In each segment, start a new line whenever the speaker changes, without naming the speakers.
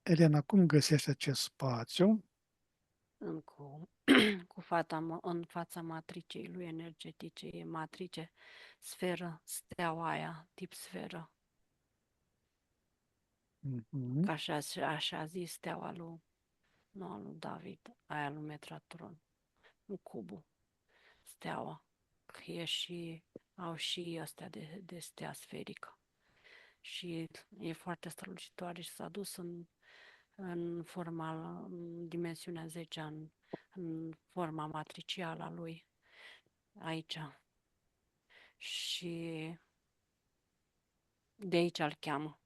Elena, cum găsești acest spațiu?
Cu, în fața matricei lui energetice, e matrice, sferă, steaua aia, tip sferă,
Mhm.
ca așa zis steaua lui, nu al lui David, aia lui Metratron, nu cubul, steaua, că e și, au și astea de stea sferică și e foarte strălucitoare și s-a dus în forma, în dimensiunea 10, în forma matricială a lui aici. Și de aici îl cheamă.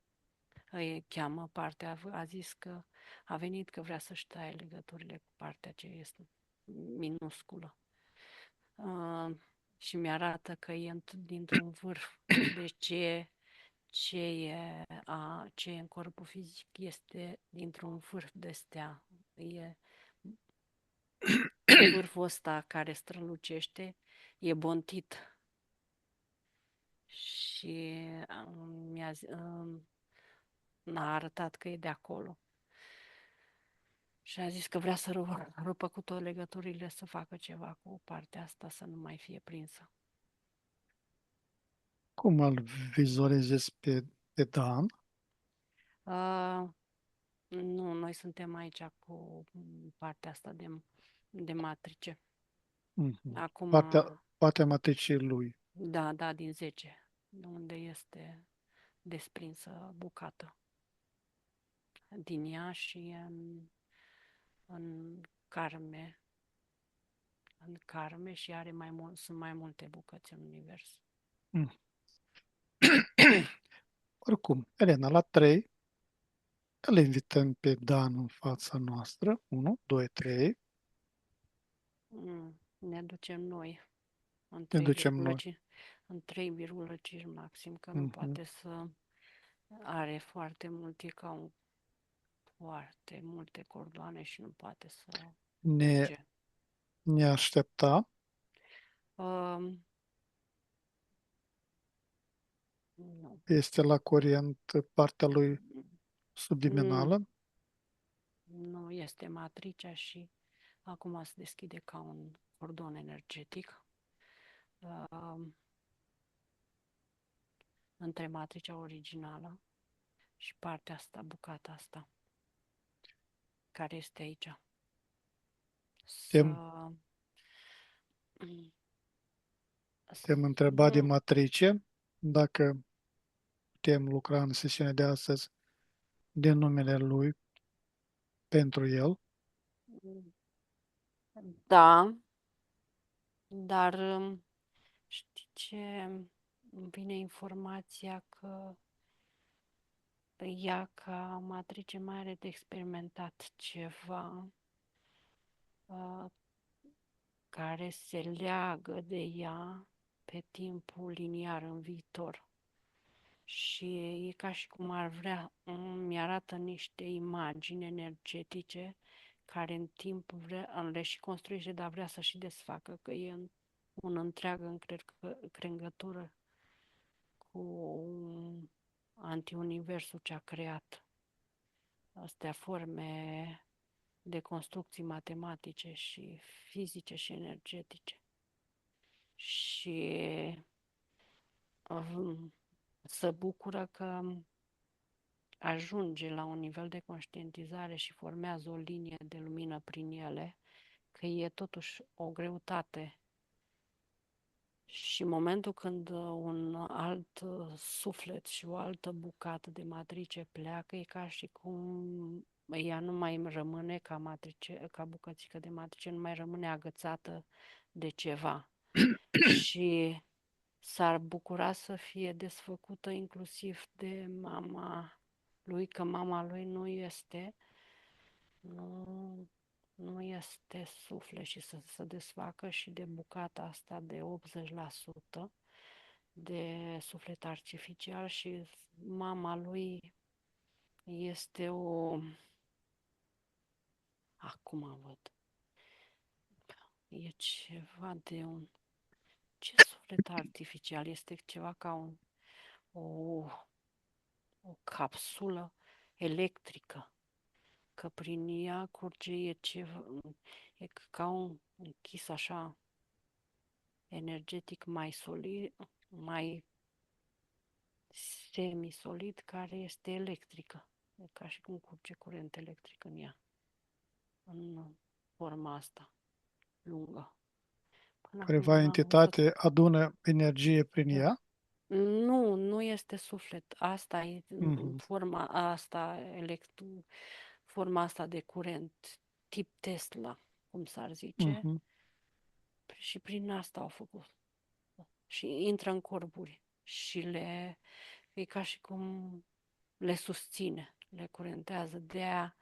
Îi cheamă partea, a zis că a venit că vrea să-și taie legăturile cu partea ce este minusculă. Uh, și mi-arată că e dintr-un vârf. Deci ce e în corpul fizic este dintr-un vârf de stea. E vârful ăsta care strălucește, e bontit. Și n-a arătat că e de acolo. Și a zis că vrea să rupă cu toate legăturile, să facă ceva cu partea asta, să nu mai fie prinsă.
Cum îl vizualizezi pe Dan?
Uh, nu, noi suntem aici cu partea asta de matrice.
Mhm.
Acum,
Partea matricii lui.
da, din 10, unde este desprinsă bucată din ea și în carme, în carme și are sunt mai multe bucăți în univers.
Mm. Oricum, Elena, la 3 îl invităm pe Dan în fața noastră. 1, 2, 3.
Ne ducem noi în
Ne ducem noi.
3,5, în 3,5 maxim, că nu
Mhm.
poate să are foarte multe, foarte multe cordoane și nu poate să
Ne,
urce.
ne aștepta.
Um, nu.
Este la curent partea lui
Mm,
subliminală.
nu este matricea și acum se deschide ca un cordon energetic um, între matricea originală și partea asta, bucata asta, care este aici. Să
Te-am, te-am întrebat de
nu,
matrice dacă putem lucra în sesiunea de astăzi din numele lui pentru el.
da, dar știi ce? Îmi vine informația că ea ca matrice mai are de experimentat ceva uh, care se leagă de ea pe timpul liniar în viitor. Și e ca și cum ar vrea, mi-arată niște imagini energetice care în timp le și construiește, dar vrea să și desfacă, că e în una întreagă încrengătură cu antiuniversul ce a creat astea forme de construcții matematice și fizice și energetice. Și se bucură că ajunge la un nivel de conștientizare și formează o linie de lumină prin ele, că e totuși o greutate. Și în momentul când un alt suflet și o altă bucată de matrice pleacă, e ca și cum ea nu mai rămâne ca matrice, ca bucățică de matrice, nu mai rămâne agățată de ceva. Și s-ar bucura să fie desfăcută inclusiv de mama lui, că mama lui nu, nu este suflet și să se desfacă și de bucata asta de 80% de suflet artificial și mama lui este acum văd, e ceva de un, ce suflet artificial? Este ceva ca o, o capsulă electrică că prin ea curge e ceva, e ca un închis așa energetic mai solid, mai semisolid, care este electrică. E ca și cum curge curent electric în ea, în forma asta lungă. Până acum
Careva
n-am văzut.
entitate adună energie prin
E-
ea.
Nu, nu este suflet. Asta e
Mhm,
forma asta, forma asta de curent, tip Tesla, cum s-ar zice,
mhm.
și prin asta au făcut. Și intră în corpuri și e ca și cum le susține, le curentează. De aia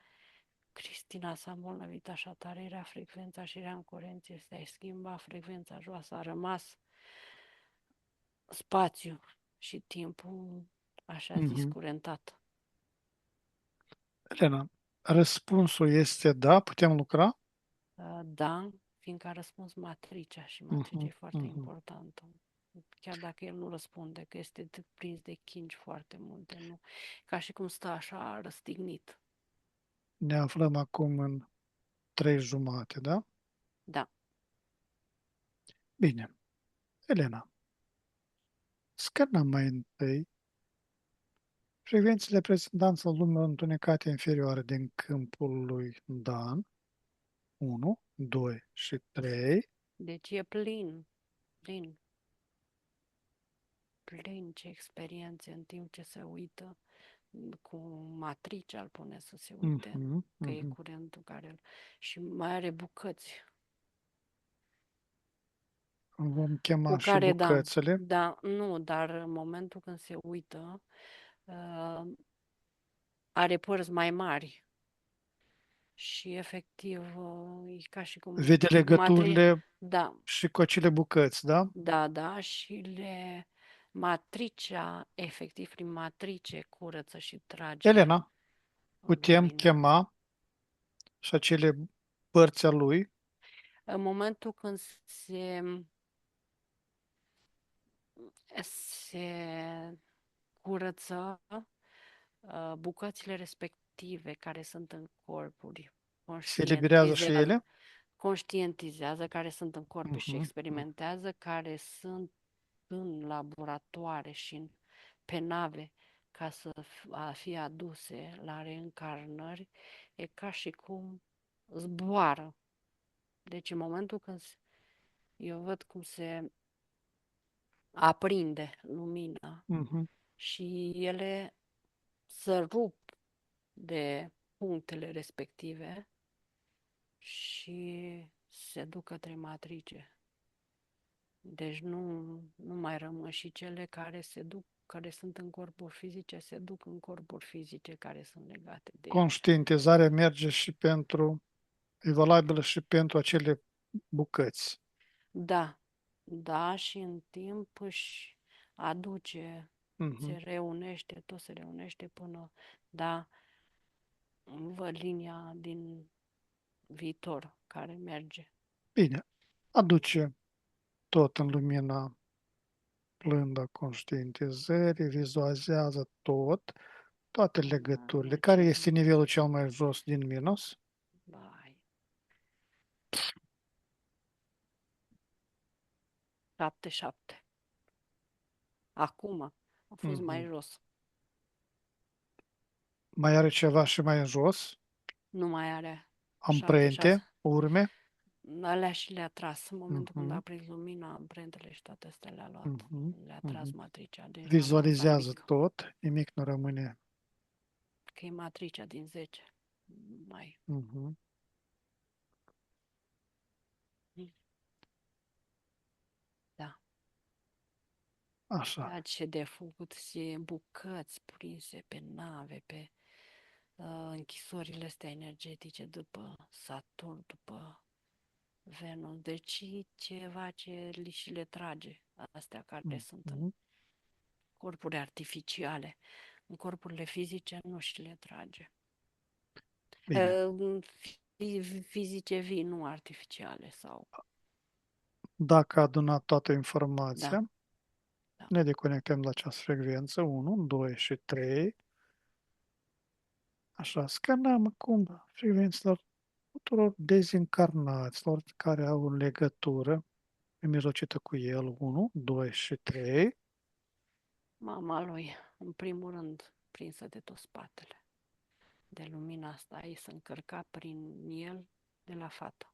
Cristina s-a îmbolnăvit așa tare, era frecvența și era în curenție, se schimba frecvența joasă, a rămas spațiu și timpul, așa zis,
Mhm.
curentat.
Elena, răspunsul este da, putem lucra?
Da, fiindcă a răspuns matricea și matricea
Mhm,
e foarte
mhm.
importantă. Chiar dacă el nu răspunde, că este prins de chingi foarte multe, nu? Ca și cum stă așa răstignit.
Ne aflăm acum în 3 jumate, da?
Da,
Bine. Elena, scana mai întâi frecvențele prezentanță lumii întunecate inferioare din câmpul lui Dan, 1, 2 și 3.
deci e plin, plin, plin ce experiențe în timp ce se uită cu matricea, îl pune să se uite,
Mhm,
că e
mhm.
curentul care îl... Și mai are bucăți
Vom chema
cu
și
care, da,
bucățele.
da, nu, dar în momentul când se uită, are părți mai mari și efectiv e ca și cum
Vede legăturile
da,
și cu acele bucăți, da?
da, da, și matricea, efectiv prin matrice curăță și trage
Elena, putem
lumina.
chema și acele părți a lui.
În momentul când se curăță bucățile respective care sunt în corpuri,
Se eliberează și
conștientizează,
ele.
conștientizează care sunt în corpuri și
Mhm, mhm.
experimentează care sunt în laboratoare și pe nave ca să fie aduse la reîncarnări, e ca și cum zboară. Deci în momentul când eu văd cum se aprinde lumina
Mhm.
și ele se rup de punctele respective și se duc către matrice. Deci nu mai rămân și cele care se duc, care sunt în corpuri fizice, se duc în corpuri fizice care sunt legate de ele.
Conștientizarea merge și pentru, e valabilă și pentru acele bucăți.
Da, da, și în timp își aduce, se
Mhm.
reunește, tot se reunește până, da, văd linia din viitor care merge.
Bine, aduce tot în lumina plândă a conștientizării, vizualizează tot, toate legăturile.
Mamă,
Care
ce
este nivelul cel mai jos din minus?
bai. 7-7. Acum a fost mai
Mhm.
jos.
Mai are ceva și mai în jos?
Nu mai are 7-6.
Amprente, urme?
Alea și le-a tras. În momentul când a
Mhm.
prins lumina, amprentele și toate astea le-a luat.
Mhm.
Le-a tras
Mhm.
matricea, deci n-a mai lăsat
Vizualizează
nimic.
tot, nimic nu rămâne.
Că e matricea din 10. Mai.
Mhm.
Da.
Așa.
Ceea ce de făcut și bucăți prinse pe nave, pe închisorile astea energetice după Saturn, după Venus. Deci e ceva ce li și le trage, astea care sunt în
Mhm.
corpuri artificiale. În corpurile fizice nu și le trage.
Bine.
Fizice vii, nu artificiale sau...
Dacă a adunat toată
Da,
informația,
da.
ne deconectăm la această frecvență 1, 2 și 3. Așa, scanăm acum frecvențelor tuturor dezincarnaților care au o legătură mijlocită cu el, 1, 2 și 3.
Mama lui, în primul rând, prinsă de tot spatele. De lumina asta ei se încărca prin el de la fată.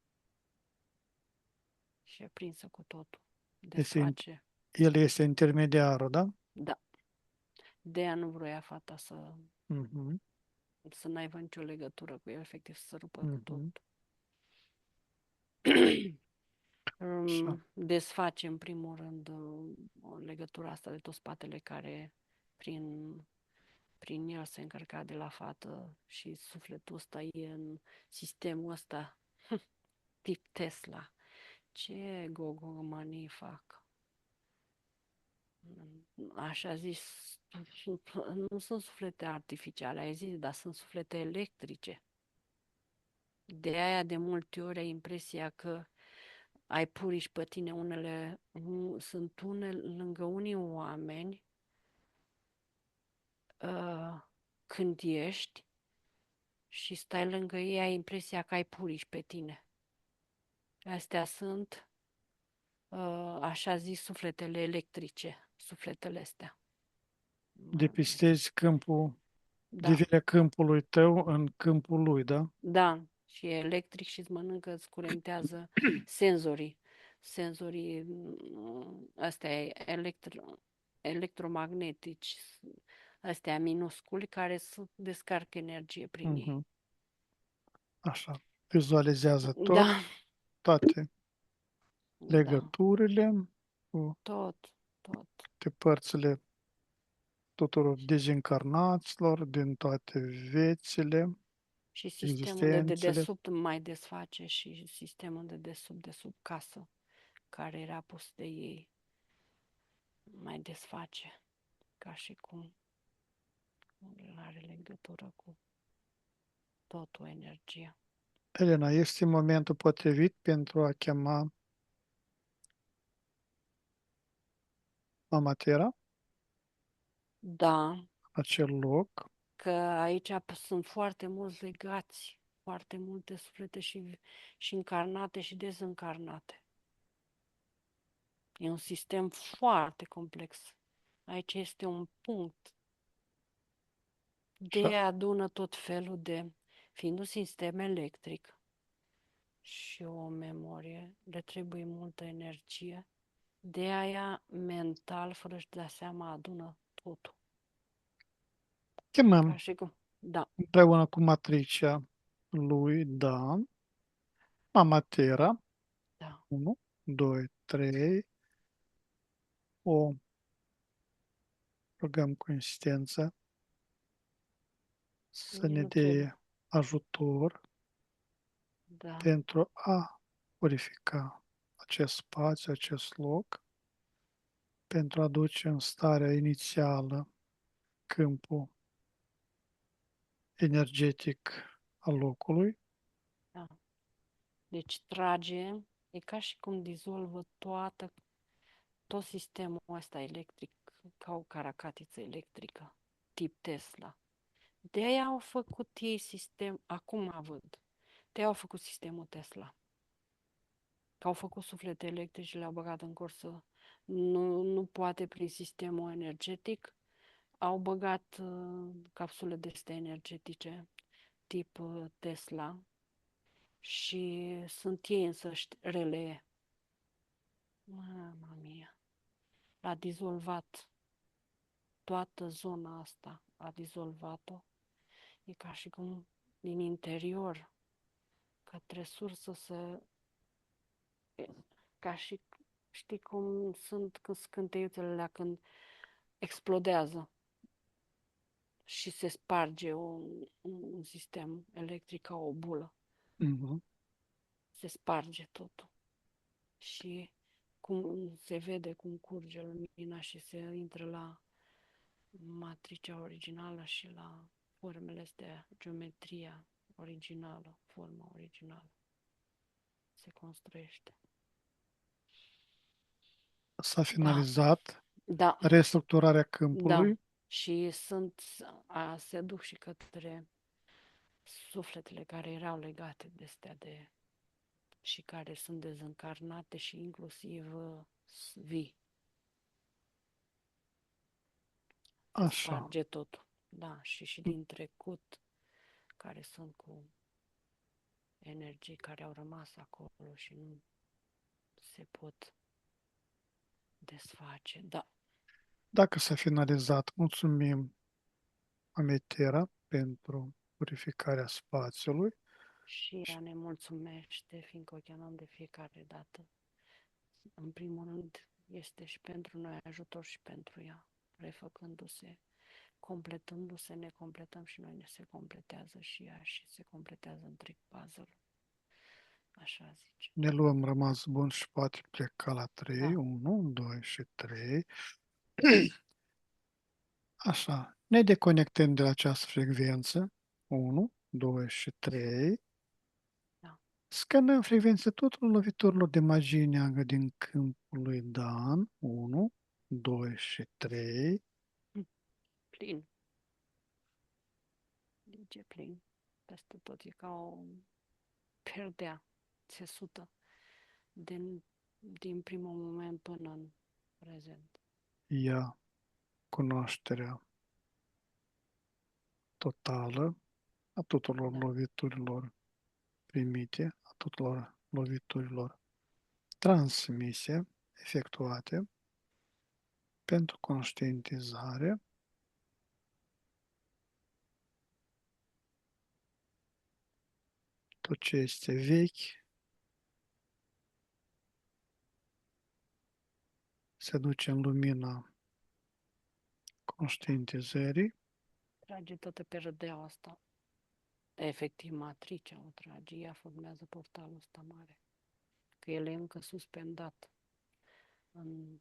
Și e prinsă cu totul.
Este,
Desface.
el este intermediarul, da?
Da. De ea nu vroia fata
Mhm,
să n-aibă nicio legătură cu el, efectiv să se rupă cu tot.
mhm. Așa.
Desface în primul rând legătura asta de tot spatele care prin, prin el se încărca de la fată și sufletul ăsta e în sistemul ăsta tip Tesla. Ce gogomanii fac? Așa zis, nu sunt suflete artificiale, ai zis, dar sunt suflete electrice. De aia de multe ori ai impresia că ai puriși pe tine unele, sunt lângă unii oameni când ești și stai lângă ei, ai impresia că ai puriși pe tine. Astea sunt, așa zis, sufletele electrice, sufletele astea.
Depistezi câmpul,
Da,
diviziunea câmpului tău în câmpul lui, da?
da, și e electric și îți mănâncă, îți curentează senzorii. Senzorii astea electromagnetici, astea minusculi care descarcă energie prin ei.
Mhm. Așa. Vizualizează tot,
Da,
toate
da,
legăturile cu
tot, tot.
toate părțile tuturor dezincarnaților din toate viețile,
Și sistemul de
existențele.
dedesubt mai desface și sistemul de sub casă, care era pus de ei, mai desface, ca și cum are legătură cu totul energia.
Elena, este momentul potrivit pentru a chema Mama Terra,
Da,
acel loc.
că aici sunt foarte mulți legați, foarte multe suflete și încarnate și dezîncarnate. E un sistem foarte complex. Aici este un punct.
Și
De adună tot felul de, fiind un sistem electric și o memorie, le trebuie multă energie. De aia, mental, fără să dea seama, adună totul. Ca
chemăm
și cum, da,
împreună cu matricea lui, da, Mama Terra,
da,
1, 2, 3, o rugăm cu insistență să
nici
ne
nu trebuie,
dea ajutor
da.
pentru a purifica acest spațiu, acest loc, pentru a duce în starea inițială câmpul energetic al locului.
Da. Deci trage, e ca și cum dizolvă tot sistemul ăsta electric, ca o caracatiță electrică, tip Tesla. De aia au făcut ei sistem, acum văd, de aia au făcut sistemul Tesla. Că au făcut suflete electrice și le-au băgat în cursă. Nu poate prin sistemul energetic. Au băgat capsule de astea energetice, tip Tesla, și sunt ei însăși relee. Mama mia, l-a dizolvat toată zona asta, a dizolvat-o. E ca și cum din interior, către sursă ca și, știi cum sunt când scânteiuțele alea când explodează și se sparge un sistem electric ca o bulă.
Mhm.
Se sparge totul. Și cum se vede cum curge lumina și se intră la matricea originală și la formele astea, geometria originală, forma originală. Se construiește.
S-a
Da,
finalizat
da,
restructurarea
da.
câmpului.
Și se duc și către sufletele care erau legate de astea de și care sunt dezîncarnate și inclusiv vii. Se
Așa.
sparge totul. Da, și din trecut, care sunt cu energii care au rămas acolo și nu se pot desface. Da,
Dacă s-a finalizat, mulțumim Ametera pentru purificarea spațiului.
și ea ne mulțumește, fiindcă o chemăm de fiecare dată. În primul rând, este și pentru noi ajutor și pentru ea, refăcându-se, completându-se, ne completăm și noi, ne se completează și ea și se completează întreg puzzle. Așa zice.
Ne luăm rămas bun și poate pleca la 3.
Da,
1, 2 și 3. Așa. Ne deconectăm de la această frecvență. 1, 2 și 3.
da.
Scanăm frecvența tuturor loviturilor de magie neagră din câmpul lui Dan. 1, 2 și 3.
Plin. Deci e plin. Peste tot e ca o perdea țesută din primul moment până în prezent.
Ia cunoașterea totală a tuturor
Da,
loviturilor primite, a tuturor loviturilor transmise, efectuate pentru conștientizare. Tot ce este vechi se duce în lumina conștientizării.
trage toată perdeaua asta. Efectiv, matricea o trage. Ea formează portalul ăsta mare. Că el e încă suspendat în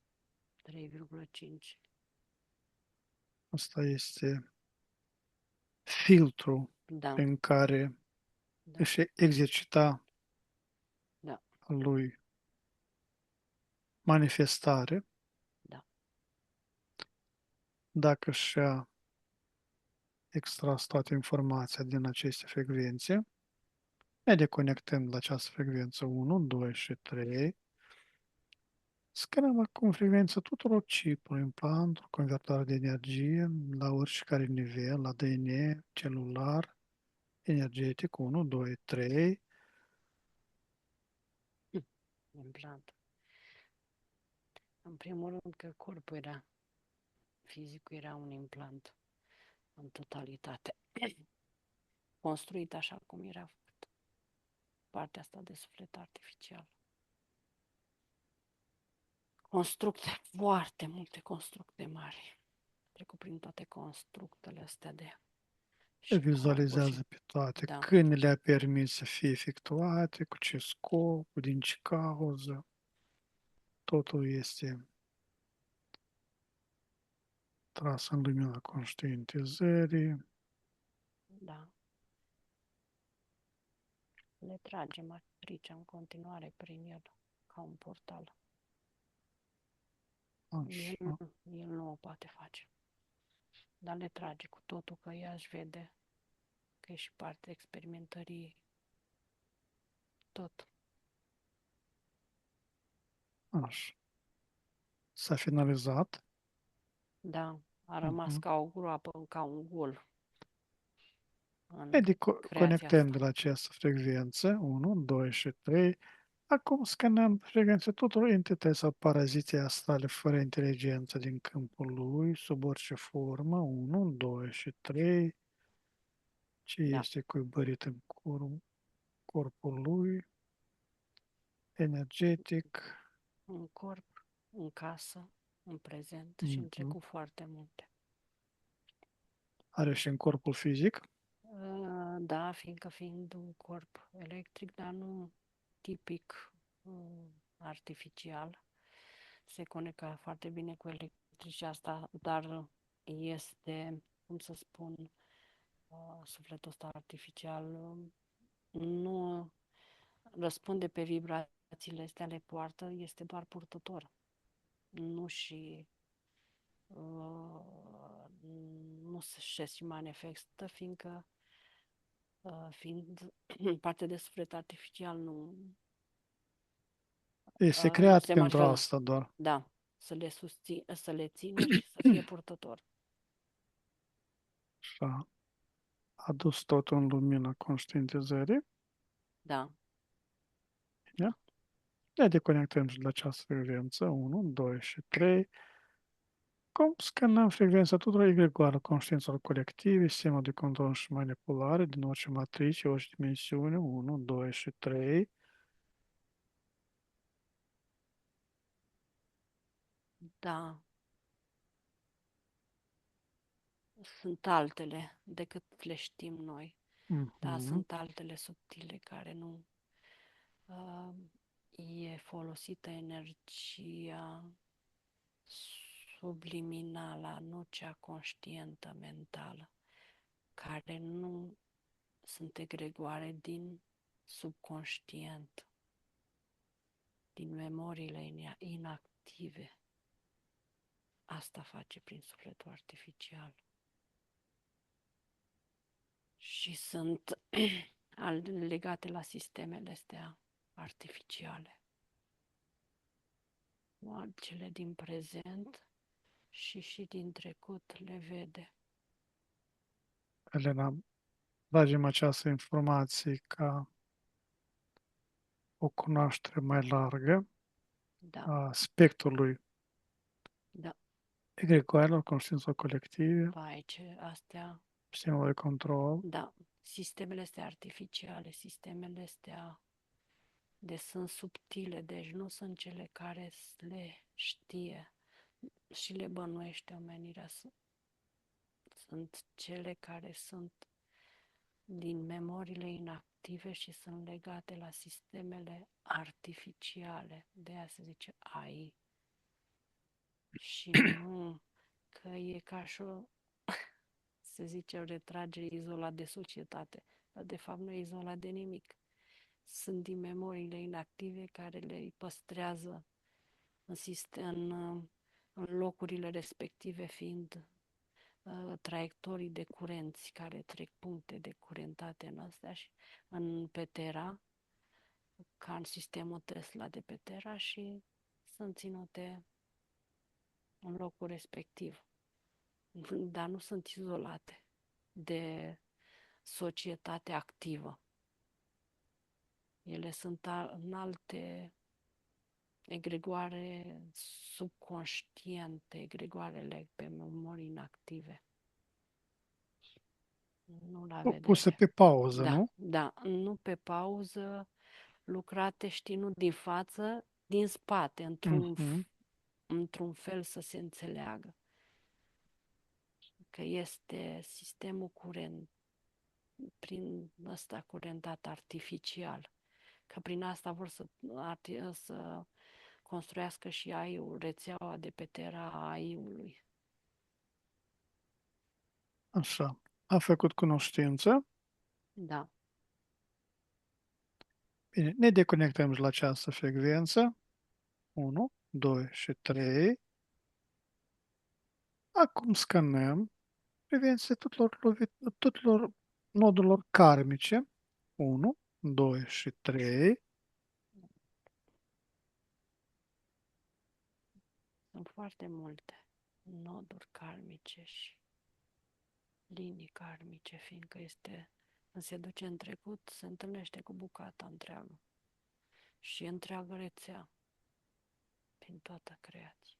3,5.
Asta este filtrul
Da,
în care
da,
își exercita
da,
lui manifestare.
da,
Dacă și-a extras toată informația din aceste frecvențe, ne deconectăm la această frecvență 1, 2 și 3. Scanăm acum frecvența tuturor chipurilor, implanturi, convertare de energie la oricare nivel, la DNA, celular, energetic 1, 2, 3.
implant. În primul rând că corpul era, fizicul era un implant în totalitate. Construit așa cum era făcut. Partea asta de suflet artificial. Constructe, foarte multe constructe mari. Trecut prin toate constructele astea de
Le
și corpuri și
vizualizează pe toate,
da,
când le-a permis să fie efectuate, cu ce scop, din ce cauză. Totul este tras în lumina conștientizării.
da. Le trage matricea în continuare prin el, ca un portal.
Așa.
El nu o poate face. Dar le trage cu totul că ea își vede că e și parte experimentării tot.
Așa. S-a finalizat.
Da, a rămas
Mhm.
ca o groapă, ca un gol
Ne
în creația
conectăm
asta.
de la această frecvență, 1, 2 și 3. Acum scanăm frecvența tuturor entități sau paraziții astrale fără inteligență din câmpul lui, sub orice formă, 1, 2 și 3. Ce
Da,
este cuibărit în corpul lui, energetic.
în corp, în casă, în prezent și în
Mhm.
trecut foarte multe.
Are și în corpul fizic.
Da, fiind un corp electric, dar nu tipic artificial. Se conectă foarte bine cu electricitatea asta, dar este, cum să spun, sufletul ăsta artificial nu răspunde pe vibrațiile astea, le poartă, este doar purtător. Nu și nu se și manifestă, fiindcă fiind partea de suflet artificial
Este
nu
creat
se
pentru
margină.
asta doar.
Da, să le țină și să fie purtător.
Și a adus totul în lumina conștientizării.
Da,
Ia? Ne deconectăm și de această frecvență. 1, 2 și 3. Cum scanăm frecvența tuturor egregoarelor conștiințelor colective, sistemul de control și manipulare din orice matrice, orice dimensiune, 1, 2 și 3.
da, sunt altele decât le știm noi. Da,
Mhm.
sunt altele subtile care nu uh, e folosită energia subliminală, nu cea conștientă mentală, care nu sunt egregoare din subconștient, din memoriile inactive. Asta face prin sufletul artificial. Și sunt legate la sistemele astea artificiale. Cele din prezent și din trecut le vede.
Elena, tragem această informație ca o cunoaștere mai largă
Da,
a spectrului
da,
egregoarelor conștiințelor colective,
va aici, astea,
sistemul de control.
da, sistemele astea artificiale, sistemele astea sunt subtile, deci nu sunt cele care le știe și le bănuiește omenirea. Sunt cele care sunt din memoriile inactive și sunt legate la sistemele artificiale. De aia se zice AI. Și nu că e ca și o, se zice, o retragere izolat de societate. Dar de fapt nu e izolat de nimic. Sunt din memoriile inactive care le păstrează în locurile respective, fiind traiectorii de curenți care trec puncte de curentate în astea și în Petera, ca în sistemul Tesla de Petera, și sunt ținute în locul respectiv. Dar nu sunt izolate de societate activă. Ele sunt în alte egregoare subconștiente, egregoarele pe memorii inactive. Nu la
Puse
vedere.
pe pauză,
Da,
nu?
da, nu pe pauză, lucrate, știi, nu din față, din spate,
Mhm.
într-un fel să se înțeleagă că este sistemul curent, prin ăsta curentat artificial, că prin asta vor să construiască și AI-ul, rețeaua de pe Terra AI-ului.
Așa. A făcut cunoștință.
Da,
Bine, ne deconectăm și la această frecvență. 1, 2 și 3. Acum scanăm frecvențe tuturor nodurilor karmice. 1, 2 și 3.
sunt foarte multe noduri karmice și linii karmice, fiindcă când se duce în trecut, se întâlnește cu bucata întreagă și întreagă rețea prin toată creația,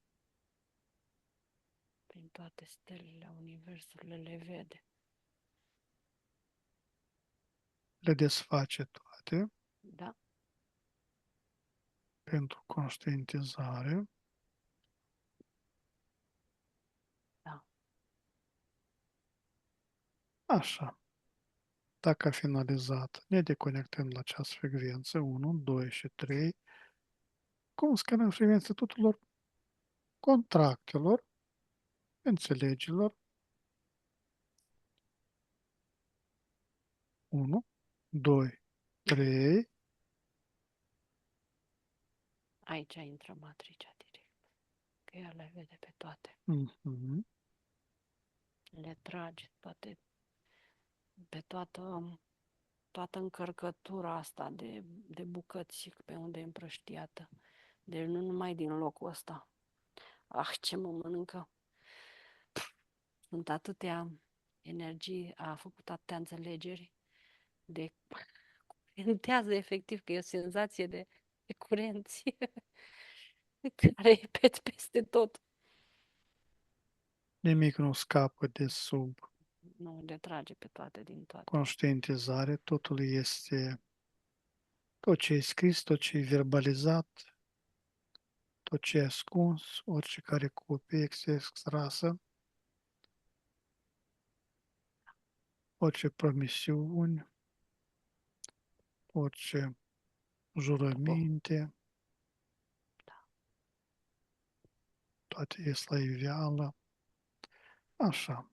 prin toate stelele universului le vede.
Le desface toate
Da,
pentru conștientizare.
da,
Așa. Dacă a finalizat, ne deconectăm la această frecvență 1, 2 și 3. Cum scanăm frecvența tuturor contractelor, înțelegilor. 1, 2, 3.
aici intră matricea direct, că ea le vede pe toate,
Mhm.
le trage toate, pe toată toată încărcătura asta de bucăți pe unde e împrăștiată. Deci nu numai din locul ăsta. Ah, ce mă mănâncă! Sunt atâtea energii, a făcut atâtea înțelegeri de curentează efectiv, că e o senzație de curenție care e peste tot.
Nimic nu scapă de sub
Nu, le trage pe toate din toate.
conștientizare, totul este, tot ce e scris, tot ce e verbalizat, tot ce e ascuns, orice care copie este extrasă, orice promisiuni, orice
După,
jurăminte, toate ies la iveală. Așa.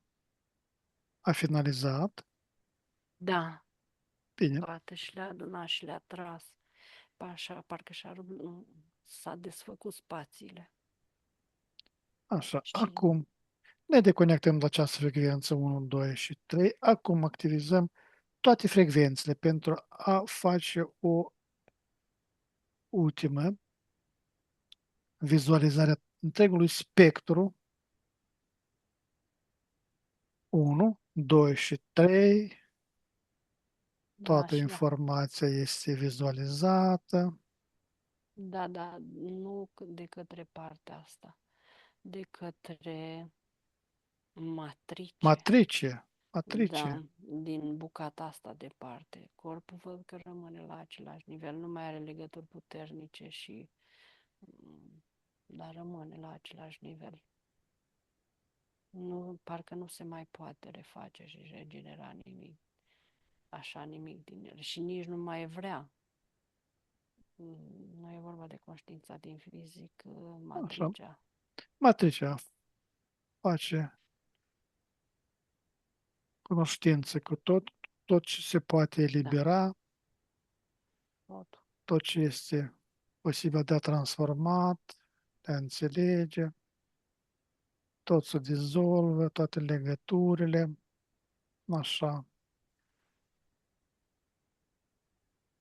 A finalizat.
da,
Bine.
toate și le-a adunat și le-a tras. Așa, parcă s-a desfăcut spațiile.
Așa.
Și
Acum ne deconectăm la această frecvență 1, 2 și 3. Acum activizăm toate frecvențele pentru a face o ultimă vizualizare a întregului spectru 1, 2 și 3.
da,
Toată
și la
informația este vizualizată.
da, da, nu de către partea asta, de către matrice.
Matrice.
Da,
Matrice.
din bucata asta departe. Corpul văd că rămâne la același nivel, nu mai are legături puternice și dar rămâne la același nivel. Nu, parcă nu se mai poate reface și regenera nimic, așa nimic din el și nici nu mai vrea. Nu e vorba de conștiința din fizic,
Așa.
matricea.
Matricea face cunoștință cu tot ce se poate
Da,
elibera,
tot.
tot ce este posibil de a transformat, de a înțelege, tot se dizolvă, toate legăturile, așa,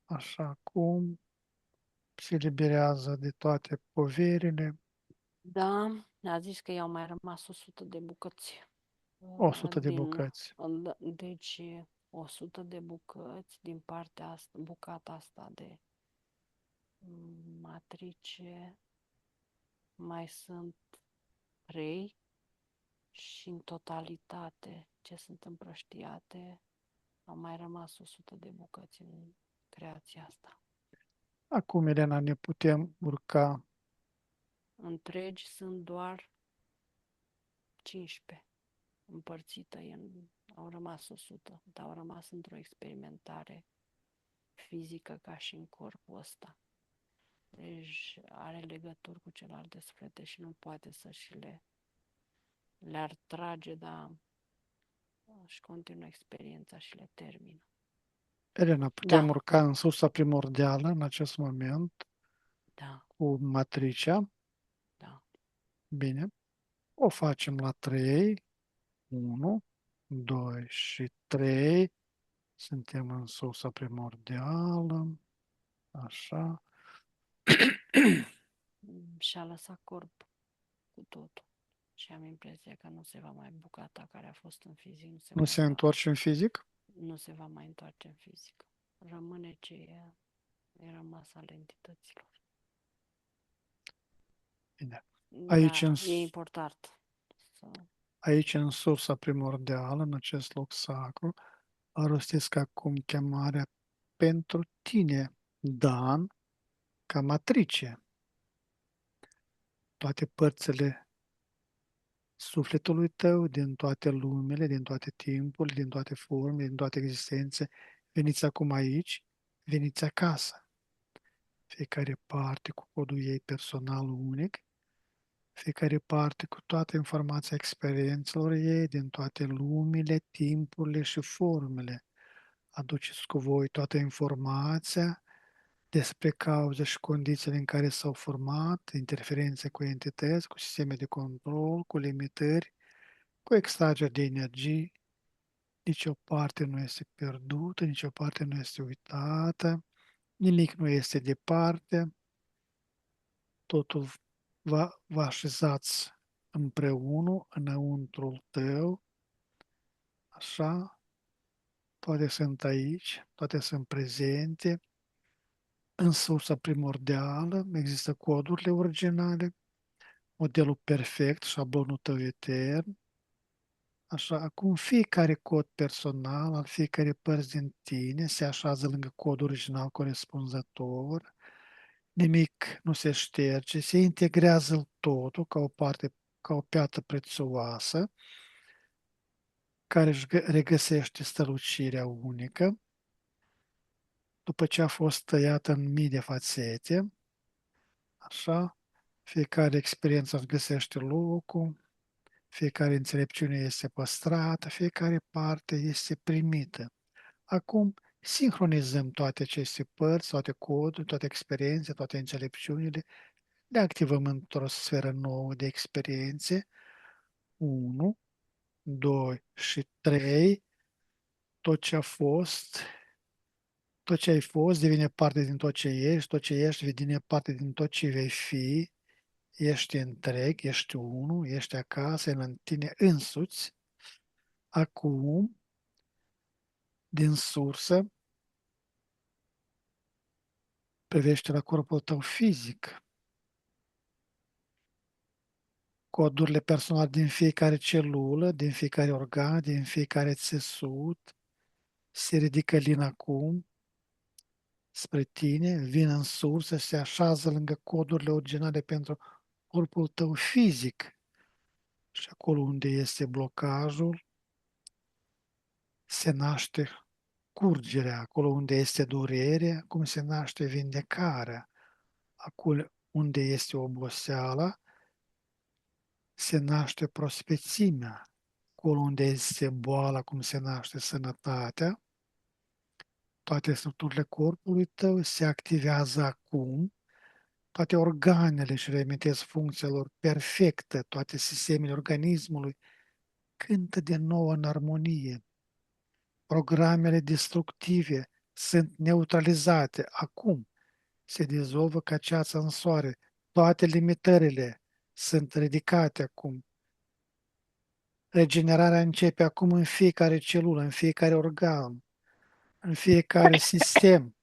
așa cum se eliberează de toate poverile,
Da, a zis că i-au mai rămas 100 de bucăți.
100 de
Din,
bucăți.
deci 100 de bucăți din partea asta, bucata asta de matrice, mai sunt 3 și în totalitate ce sunt împrăștiate au mai rămas 100 de bucăți în creația asta.
Acum, Elena, ne putem urca.
Întregi sunt doar 15. Împărțită au rămas 100, dar au rămas într-o experimentare fizică ca și în corpul ăsta. Deci are legături cu celelalte suflete și nu poate să și le-ar trage, dar își continuă experiența și le termină.
Elena, putem
Da,
urca în sursa primordială în acest moment
da,
cu matricea.
da.
Bine. O facem la 3. 1, 2 și 3. Suntem în sursa primordială. Așa.
Și-a lăsat corp cu totul. Și am impresia că nu se va mai bucata care a fost în fizic,
Nu se întoarce în fizic?
nu se va mai întoarce în fizic. Rămâne ce e rămas al entităților.
Bine. Aici în,
Da, e important să...
aici în sursa primordială, în acest loc sacru, rostesc acum chemarea pentru tine, Dan, ca matrice. Toate părțile sufletului tău, din toate lumele, din toate timpurile, din toate formele, din toate existențe, veniți acum aici, veniți acasă. Fiecare parte cu codul ei personal unic, fiecare parte cu toată informația experiențelor ei din toate lumile, timpurile și formele. Aduceți cu voi toată informația despre cauze și condițiile în care s-au format, interferențe cu entități, cu sisteme de control, cu limitări, cu extrageri de energii, Nici o parte nu este pierdută, nici o parte nu este uitată, nimic nu este departe, totul vă așezați împreună înăuntrul tău, așa, toate sunt aici, toate sunt prezente, în sursa primordială există codurile originale, modelul perfect, șablonul tău etern, așa, acum fiecare cod personal al fiecare părți din tine se așează lângă codul original corespunzător, nimic nu se șterge, se integrează totul ca o parte, ca o piatră prețioasă, care își regăsește strălucirea unică, după ce a fost tăiată în mii de fațete, așa, fiecare experiență își găsește locul, fiecare înțelepciune este păstrată, fiecare parte este primită. Acum sincronizăm toate aceste părți, toate coduri, toate experiențe, toate înțelepciunile, le activăm într-o sferă nouă de experiențe. 1, 2 și 3. Tot ce a fost, tot ce ai fost devine parte din tot ce ești, tot ce ești devine parte din tot ce vei fi. Ești întreg, ești unul, ești acasă, în tine însuți. Acum, din sursă, privește la corpul tău fizic, codurile personale din fiecare celulă, din fiecare organ, din fiecare țesut, se ridică lin acum spre tine, vin în sursă, se așează lângă codurile originale pentru corpul tău fizic. Și acolo unde este blocajul, se naște curgerea, acolo unde este durerea, cum se naște vindecarea, acolo unde este oboseala, se naște prospețimea, acolo unde este boala, cum se naște sănătatea, toate structurile corpului tău se activează acum, toate organele își remitesc funcțiilor perfecte, toate sistemele organismului cântă din nou în armonie. Programele destructive sunt neutralizate acum, se dizolvă ca ceața în soare, toate limitările sunt ridicate acum. Regenerarea începe acum în fiecare celulă, în fiecare organ, în fiecare sistem.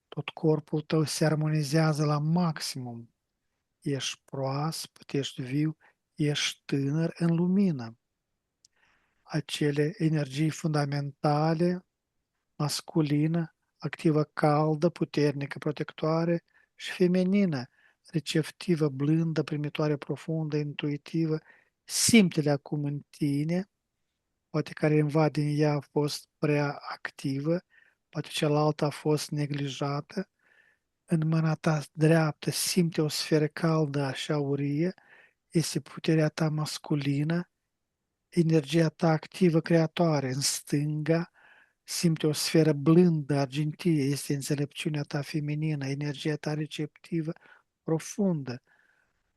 Tot corpul tău se armonizează la maximum. Ești proaspăt, ești viu, ești tânăr în lumină. Acele energii fundamentale, masculină, activă caldă, puternică, protectoare și feminină, receptivă, blândă, primitoare, profundă, intuitivă, simte-le acum în tine. Poate careva din ea a fost prea activă, poate cealaltă a fost neglijată. În mâna ta dreaptă simte o sferă caldă așa aurie, este puterea ta masculină, energia ta activă creatoare. În stânga simte o sferă blândă, argintie, este înțelepciunea ta feminină, energia ta receptivă, profundă.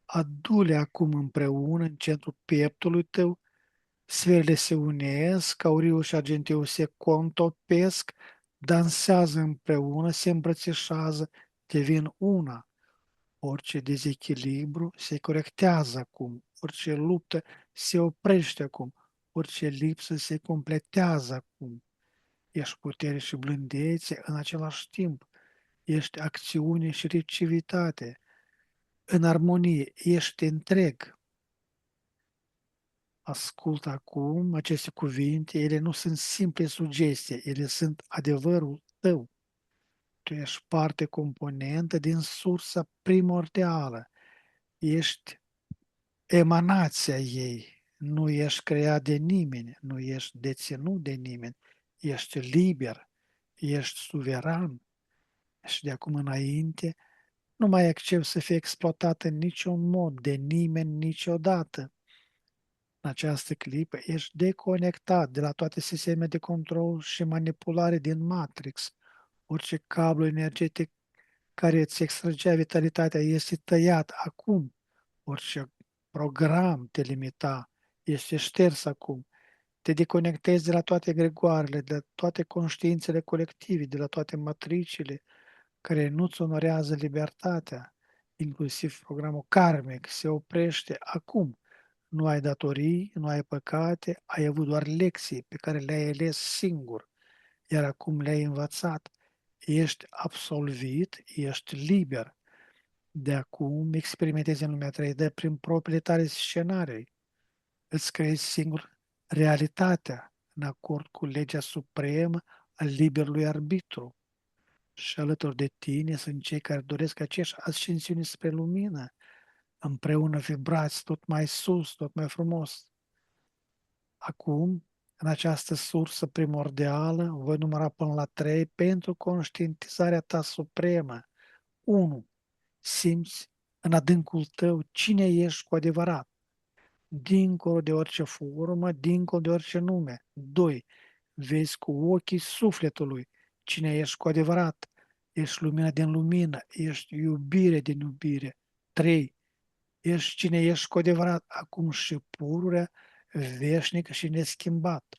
Adu-le acum împreună în centrul pieptului tău, sferele se unesc, auriul și argintiu se contopesc, dansează împreună, se îmbrățișează, devin una. Orice dezechilibru se corectează acum, orice luptă se oprește acum, orice lipsă se completează acum. Ești putere și blândețe în același timp, ești acțiune și reactivitate. În armonie, ești întreg. Ascultă acum aceste cuvinte, ele nu sunt simple sugestii, ele sunt adevărul tău. Tu ești parte componentă din sursa primordială. Ești emanația ei. Nu ești creat de nimeni, nu ești deținut de nimeni. Ești liber, ești suveran și de acum înainte nu mai accept să fie exploatat în niciun mod de nimeni niciodată. În această clipă ești deconectat de la toate sistemele de control și manipulare din Matrix. Orice cablu energetic care îți extragea vitalitatea este tăiat acum. Orice program te limita este șters acum. te deconectezi de la toate gregoarele, de la toate conștiințele colective, de la toate matricile care nu-ți onorează libertatea, inclusiv programul karmic, se oprește acum. Nu ai datorii, nu ai păcate, ai avut doar lecții pe care le-ai ales singur, iar acum le-ai învățat. Ești absolvit, ești liber. De acum experimentezi în lumea 3D prin propriile tale scenarii. Îți creezi singur realitatea în acord cu legea supremă a liberului arbitru. Și alături de tine sunt cei care doresc aceeași ascensiune spre lumină. Împreună vibrați tot mai sus, tot mai frumos. Acum, în această sursă primordială, voi număra până la 3 pentru conștientizarea ta supremă. 1. Simți în adâncul tău cine ești cu adevărat, dincolo de orice formă, dincolo de orice nume. 2. Vezi cu ochii sufletului cine ești cu adevărat. Ești lumina din lumină, ești iubire din iubire. 3. Ești cine ești cu adevărat, acum și pururea, veșnic și neschimbat.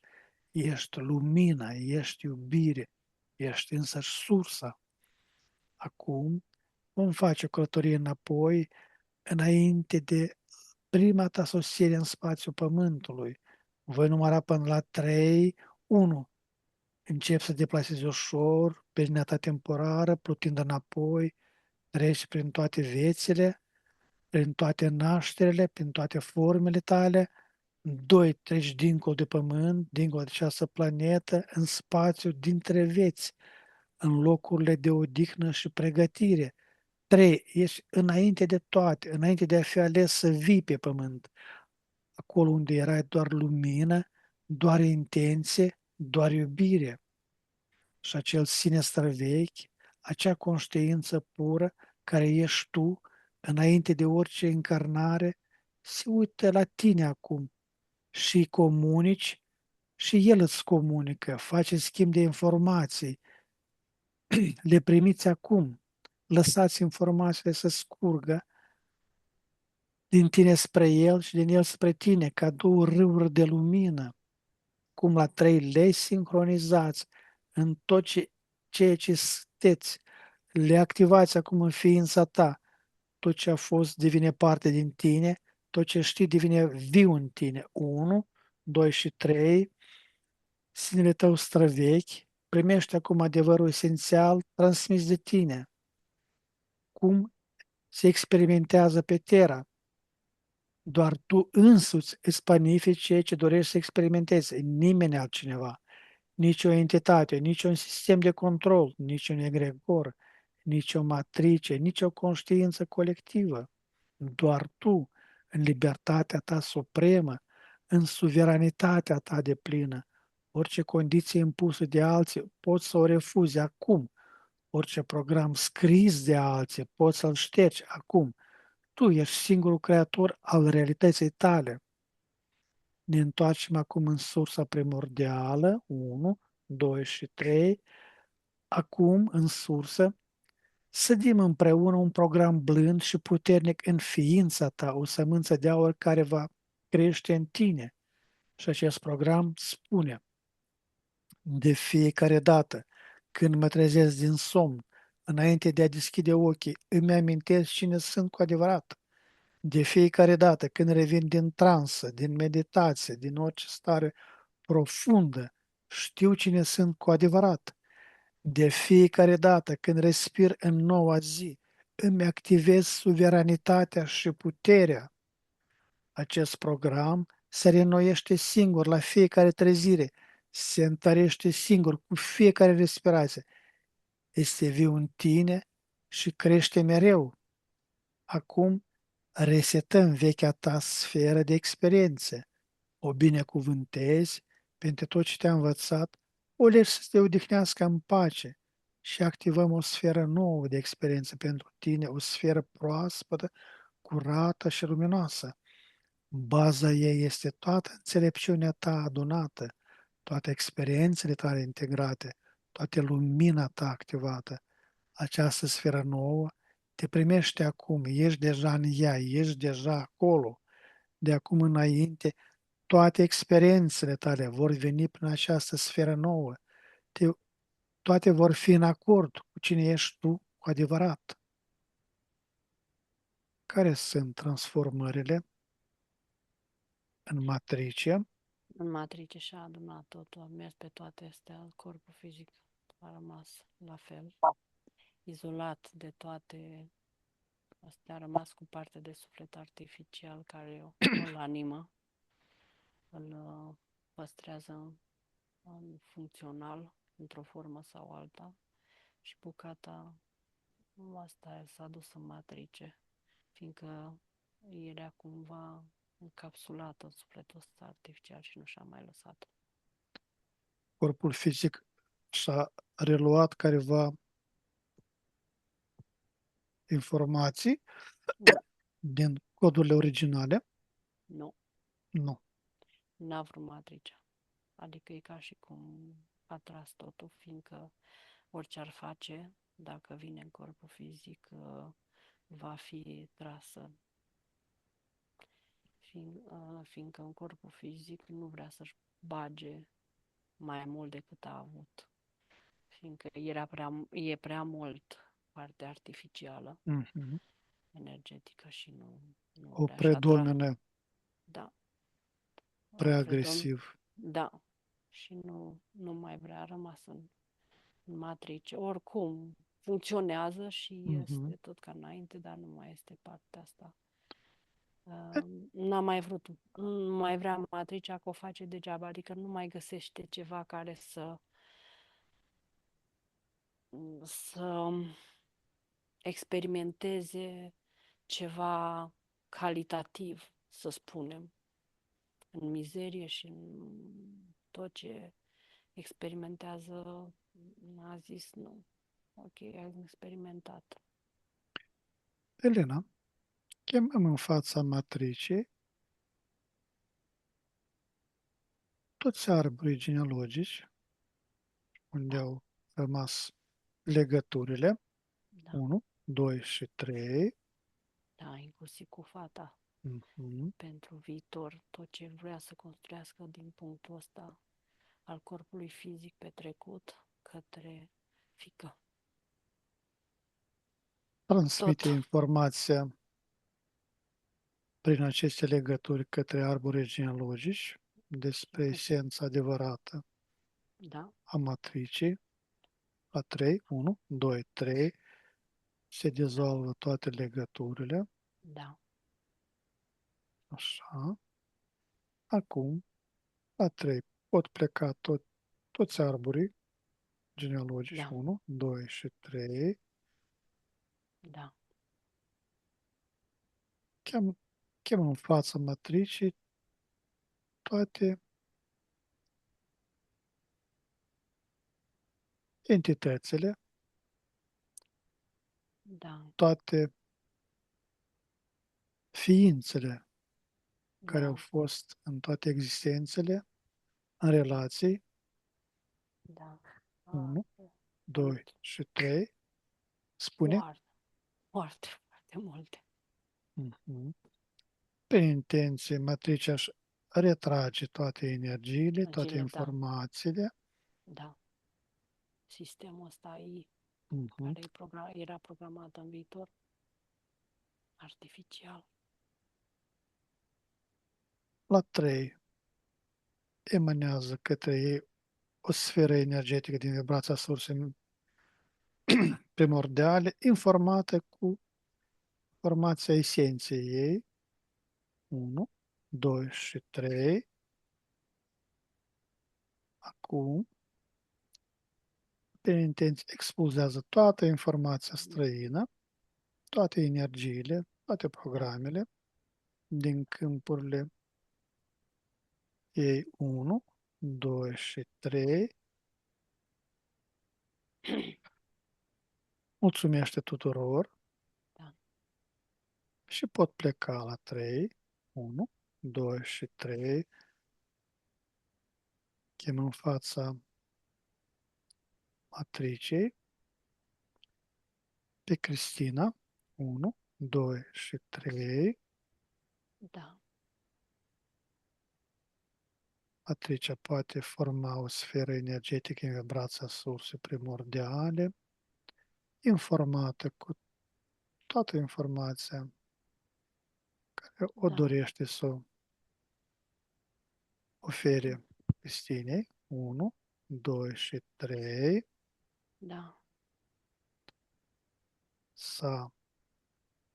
Ești lumina, ești iubire, ești însăși sursa. Acum vom face o călătorie înapoi, înainte de prima ta sosire în spațiul Pământului. Voi număra până la 3, 1. Încep să deplasezi ușor pe linia ta temporară, plutind înapoi, treci prin toate viețile, prin toate nașterile, prin toate formele tale. 2. Treci dincolo de pământ, dincolo de această planetă, în spațiu dintre vieți, în locurile de odihnă și pregătire. 3. Ești înainte de toate, înainte de a fi ales să vii pe pământ, acolo unde erai doar lumină, doar intenție, doar iubire. Și acel sine străvechi, acea conștiință pură care ești tu, înainte de orice încarnare, se uită la tine acum și îi comunici și el îți comunică, face schimb de informații, le primiți acum, lăsați informațiile să scurgă din tine spre el și din el spre tine, ca două râuri de lumină, cum la 3 lei sincronizați în tot ceea ce sunteți, le activați acum în ființa ta. Tot ce a fost devine parte din tine, tot ce știi devine viu în tine. 1, 2 și 3, sinele tău străvechi, primește acum adevărul esențial transmis de tine. Cum se experimentează pe Terra. Doar tu însuți îți planifici ceea ce dorești să experimentezi, nimeni altcineva. Nici o entitate, nici un sistem de control, nici un egregor, nici o matrice, nici o conștiință colectivă. Doar tu, în libertatea ta supremă, în suveranitatea ta de plină. Orice condiție impusă de alții poți să o refuzi acum. Orice program scris de alții poți să-l ștergi acum. Tu ești singurul creator al realității tale. Ne întoarcem acum în sursa primordială, 1, 2 și 3. Acum, în sursă, sădim împreună un program blând și puternic în ființa ta, o sămânță de aur care va crește în tine. Și acest program spune, de fiecare dată când mă trezesc din somn, înainte de a deschide ochii, îmi amintesc cine sunt cu adevărat. De fiecare dată când revin din transă, din meditație, din orice stare profundă, știu cine sunt cu adevărat. De fiecare dată când respir în noua zi, îmi activez suveranitatea și puterea. Acest program se reînnoiește singur la fiecare trezire, se întărește singur cu fiecare respirație. Este viu în tine și crește mereu. Acum resetăm vechea ta sferă de experiențe. O binecuvântezi pentru tot ce te-a învățat, o lași să te odihnească în pace și activăm o sferă nouă de experiență pentru tine, o sferă proaspătă, curată și luminoasă. Baza ei este toată înțelepciunea ta adunată, toate experiențele tale integrate, toată lumina ta activată. Această sferă nouă te primește acum, ești deja în ea, ești deja acolo. De acum înainte, toate experiențele tale vor veni prin această sferă nouă. Toate vor fi în acord cu cine ești tu cu adevărat. Care sunt transformările în matrice?
În matrice și-a adunat totul, a mers pe toate astea, corpul fizic a rămas la fel, izolat de toate astea, a rămas cu parte de suflet artificial care îl animă, îl păstrează în funcțional, într-o formă sau alta, și bucata asta s-a dus în matrice, fiindcă era cumva încapsulată în sufletul ăsta artificial și nu și-a mai lăsat.
Corpul fizic și-a reluat careva informații
Nu,
din codurile originale?
nu,
Nu.
n-a vrut matricea. Adică e ca și cum a tras totul, fiindcă orice ar face, dacă vine în corpul fizic, va fi trasă. Fiindcă în corpul fizic nu vrea să-și bage mai mult decât a avut. Fiindcă e prea mult parte artificială,
Mhm.
energetică și nu
O
vrea
predomine
da,
prea agresiv.
da, și nu mai vrea, a rămas în matrice. Oricum, funcționează și
Mhm.
este tot ca înainte, dar nu mai este partea asta. N-a mai vrut, nu mai vrea matricea, că o face degeaba, adică nu mai găsește ceva care să experimenteze ceva calitativ, să spunem, în mizerie și în tot ce experimentează, a zis nu. Ok, am experimentat.
Elena, chemăm în fața matricii toți arborii genealogici unde
Da,
au rămas legăturile
da,
1, 2 și 3.
da, inclusiv cu fata,
Mhm.
pentru viitor, tot ce vrea să construiască din punctul ăsta al corpului fizic pe trecut către fică.
Transmite
Tot,
informația prin aceste legături către arborii genealogici despre
inclusiv,
esența adevărată
da,
a matricii. La 3, 1, 2, 3, se
da,
dizolvă toate legăturile.
da,
Așa. Acum, la 3, pot pleca toți arborii genealogici.
da,
1, 2 și 3.
da,
Chem în fața matricii toate entitățile,
da,
toate ființele care au
da,
fost în toate existențele, în relații,
da.
1, 2
Mult,
și 3, spune,
foarte, foarte, foarte multe.
mhm, prin intenție, matricea își retrage toate energiile, toate
Energiile, da,
informațiile,
da. Sistemul ăsta AI,
mhm.
care era programat în viitor, artificial.
La 3 emanează către ei o sferă energetică din vibrația sursei primordiale, informată cu formația esenței ei, 1, 2 și 3. Acum, prin intenție, expulzează toată informația străină, toate energiile, toate
Da,
programele din câmpurile ei 1, 2 și 3. Mulțumește tuturor
da,
și pot pleca la 3, 1, 2 și 3. Chem în fața matricei pe Cristina, 1, 2 și 3.
da,
Matricea poate forma o sferă energetică în vibrația sursei primordiale, informată cu toată informația care o
Da,
dorește să o ofere destinei. 1, 2 și 3.
da,
S-a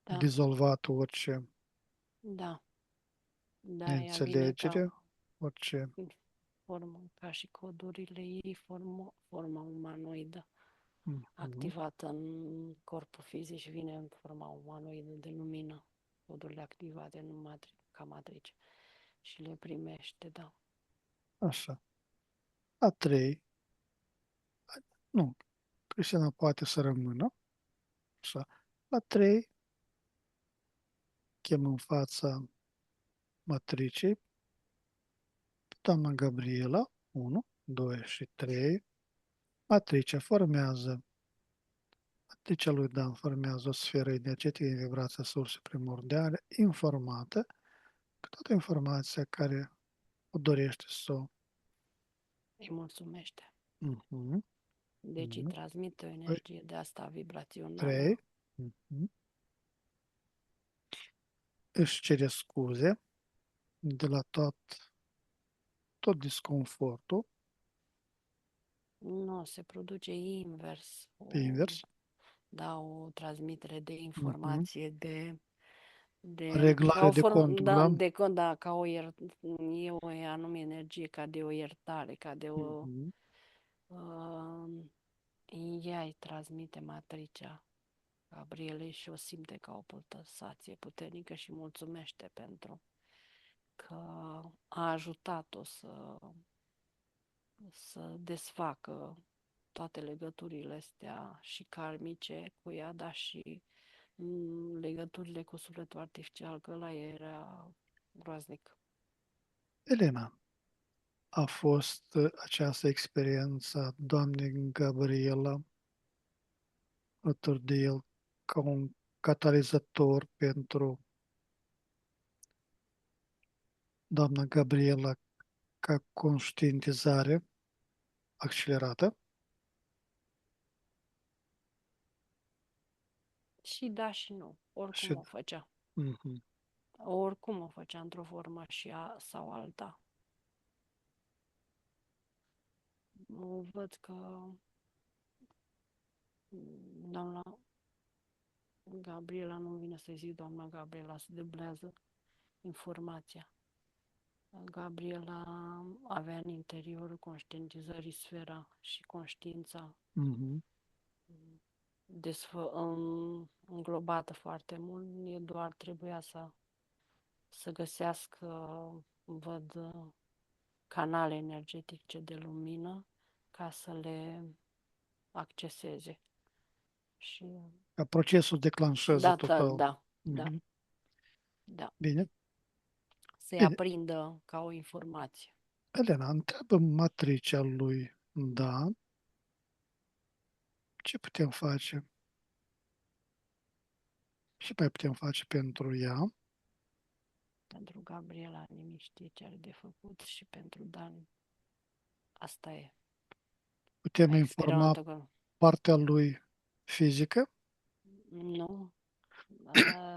da,
dizolvat orice
da, da, ea vine ca
neînțelegere, orice.
formă, ca și codurile ei, forma umanoidă,
Mhm.
activată în corpul fizic și vine în forma umanoidă de lumină, codurile activate în ca matrice și le primește, da.
Așa. La 3, nu, Cristina poate să rămână. Așa. La 3, chem în fața matricei pe doamna Gabriela. 1, 2 și 3. Matricea formează, matricea lui Dan formează o sferă energetică în vibrația sursei primordiale informată cu toată informația care o dorește să o.
Îi mulțumește.
Mhm.
Deci îi
1,
transmite o
2,
energie de asta
3.
vibrațională.
Își cere scuze de la tot disconfortul,
Nu, se produce invers.
pe invers.
Da, o transmitere de
Mhm.
informație, ca
Reglare
o
de
formă, da,
control.
da, ca e o anume energie, ca de o iertare, ca de o,
Mhm.
uh, ea îi transmite matricea Gabrielei și o simte ca o pulsație puternică și mulțumește pentru că a ajutat-o să desfacă toate legăturile astea și karmice cu ea, dar și legăturile cu sufletul artificial, că ăla era groaznic.
Elena, a fost această experiență a doamnei Gabriela alături de el ca un catalizator pentru doamna Gabriela ca conștientizare accelerată
Și da și nu, oricum
și
o făcea.
mhm.
Oricum o făcea într-o formă sau alta. Văd că doamna Gabriela, nu vine să zic doamna Gabriela, se deblează informația. Gabriela avea în interiorul conștientizării sfera și conștiința
Mhm.
înglobată foarte mult. E doar trebuia să găsească, văd, canale energetice de lumină ca să le acceseze. Și
Ca procesul declanșează
da, da,
total.
da, da,
Mhm.
da.
Bine,
Să-i
bine.
aprindă ca o informație.
Elena, întreabă matricea lui Dan ce putem face, ce mai putem face pentru ea.
Pentru Gabriela nimic știe ce are de făcut și pentru Dan asta e.
Putem
A
informa
experimentat că
partea lui fizică.
nu,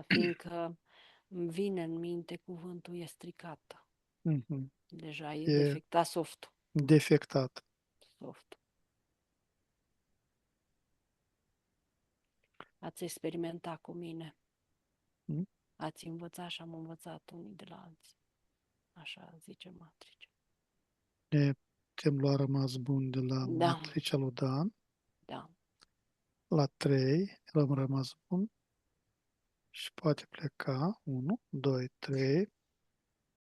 fiindcă îmi vine în minte cuvântul e stricată.
Mhm.
Deja e
E
defectat soft.
defectat.
Soft. Ați experimentat cu mine.
Mhm.
Ați învățat și am învățat unii de la alții. Așa zice matrice.
Ne putem lua rămas bun de la
Da,
matricea lui Dan.
da.
La 3 am rămas bun și poate pleca. 1, 2, 3.